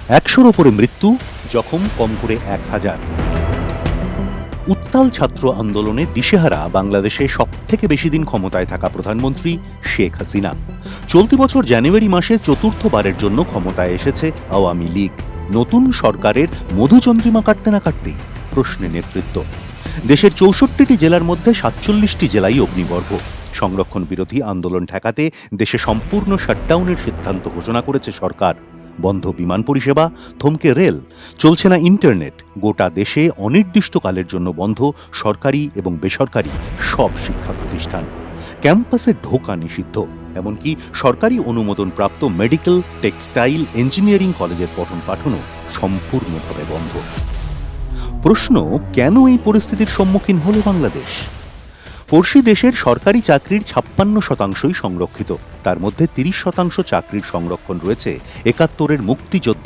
100-র ওপরে মৃত্যু, জখম কম করে 1000। উত্তাল ছাত্র আন্দোলনে দিশেহারা বাংলাদেশে সবথেকে বেশি দিন ক্ষমতায় থাকা প্রধানমন্ত্রী শেখ হাসিনা। চলতি বছর জানুয়ারি মাসে চতুর্থবারের জন্য ক্ষমতায় এসেছে আওয়ামী লীগ। নতুন সরকারের মধুচন্দ্রিমা কাটতে না কাটতেই প্রশ্নে নেতৃত্ব। দেশের 64টি জেলার মধ্যে 47টি জেলাই অগ্নিগর্ভ। সংরক্ষণ বিরোধী আন্দোলন ঠেকাতে দেশে সম্পূর্ণ শাটডাউনের সিদ্ধান্ত ঘোষণা করেছে সরকার। বন্ধ বিমান পরিষেবা, থমকে রেল, চলছে না ইন্টারনেট। গোটা দেশে অনির্দিষ্টকালের জন্য বন্ধ সরকারি এবং বেসরকারি সব শিক্ষা প্রতিষ্ঠান। ক্যাম্পাসে ঢোকা নিষিদ্ধ, এমনকি সরকারি অনুমোদনপ্রাপ্ত মেডিকেল, টেক্সটাইল, ইঞ্জিনিয়ারিং কলেজের পঠন পাঠনও সম্পূর্ণভাবে বন্ধ। প্রশ্ন, কেন এই পরিস্থিতির সম্মুখীন হলো বাংলাদেশ? পড়শি দেশের সরকারি চাকরির 56% সংরক্ষিত। তার মধ্যে 30% চাকরির সংরক্ষণ রয়েছে 71-এর মুক্তিযোদ্ধা